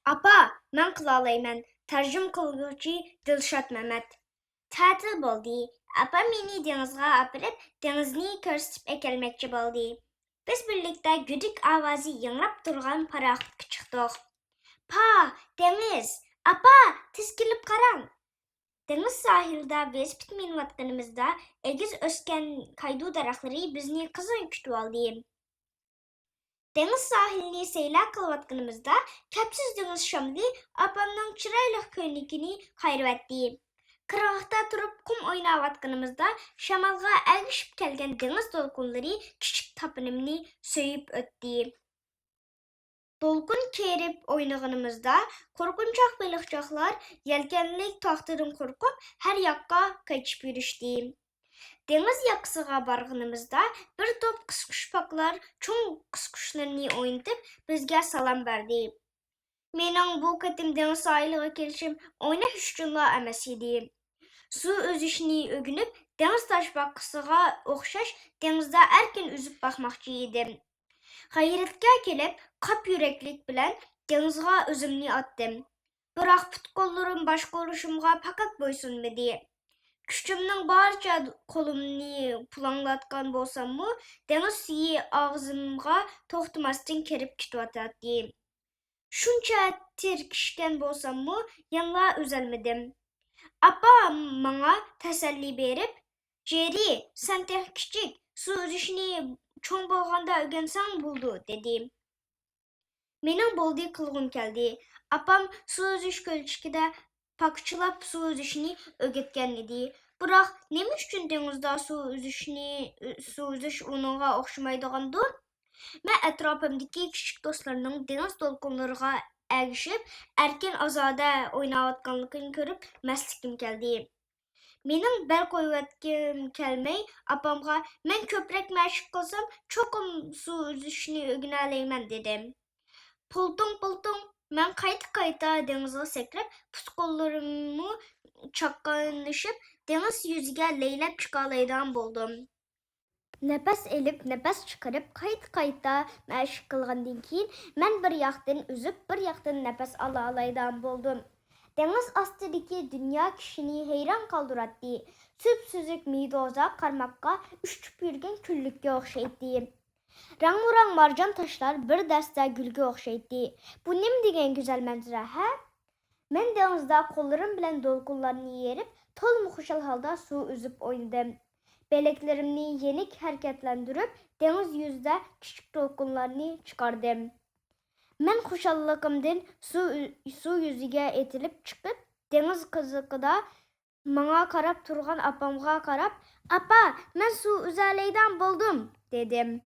Apa, mən qılalayman. Tərcüm qılğıcı Dilşat Məmməd. Tətil boldu. Apa meni denizga apırıp denizni körsütüp ekelmekçi boldu. Biz birlikte güdük avazı yangrap durgan paraxtga çıktık. Pa, deniz. Apa, tez kelip qarang. Deniz sahilde biz bitmeyen egiz ösken kaydu daraxları bizni kızın kütüp aldı. Deniz sahilini seylak kılvatkanımızda Kəpsiz deniz şamlı apamның çıraylık köyünükini kayırvetdi. Kırağıqta turup kum oynavatkanımızda şamalga əgişip kelgen deniz dolkunları küçük tapınımını söyüp öttü. Dolkun kerip oynağınımızda korkunçak balıkçaklar yelkenlik tahtırın korkup her yakka kaçıp yürüştü. Deniz yakısıga barğınımızda bir top kıskuşpaklar çoğun kıskuşlarını oynatıp bizge salam verdi. Mening bu ketim deniz sahiliga kelişim oynaş üçünla emas idi. Su özüşünü ögünüp deniz taşbaqısıga oxşaş denizde erken üzüp bakmakçı idim. Hayretke kelip kap yüreklik bilen denizga özümni attım. Biroq put qo'llarim boshqa olishimga faqat bo'ysunmadi. Küçümnün barcha qo'limni pulanglatgan bo'lsam-mu, deniz suyi og'zimga to'xtamasdan kirib ketyotdi. Shuncha tirkishgan bo'lsam-mu, yanla uzalmadim. Apa menga tasalli berib, "Jerry, sen tek kichik, su uzishni cho'ng bo'lganda o'rgansang bo'ldi", dedi. Mening bo'ldi qilg'im keldi. Apam su uzish ko'lchikida pakchilab su uzishni o'rgatgan edi. Biroq nima uchun dengizda su uzish uningga o'xshamaydigandir? Men atrofimdagi kichik do'stlarning dengiz to'lqinlariga ergishib, erkin ozoda o'ynayotganligini ko'rib, mastligim keldi. Mening bel qo'yayotgim kelmay, apamga "Men ko'proq mashq qilsam, cho'qim su uzishni o'rganalayman" dedim. Pultung, men qayta denizga sakrab, put-qo'llarimni chaqqanlashib, deniz yuziga laylab chiqalaydigan bo'ldim. Nefes elip, nefes çıkarıp, qayta mashq qilgandan keyin men bir yoqdan uzib, bir yoqdan nefes alaydigan bo'ldim. Deniz ostidagi dunyo kishini hayron qoldiradi. Süp-süzük midoza qarmoqqa uchib yurgan kunlikka o'xshaydi. Rang-murang marjan taşlar bir dəstə gülgə oxşaydı. Bu nim degen güzel mənzərə, hə? Mən denizdə qollarım bilən dolqunlarını yerib, tolmu xoşal halda su üzüb oynadım. Beleklerimni yenik hareketlendirip deniz yüzde küçük dolqunlarını çıkardım. Mən xoşallıqımdan su yüzüge etilip çıkıp, deniz kızıqıda bana qarab turgan apamga qarab, "Apa, mən su üzələydən buldum", dedim.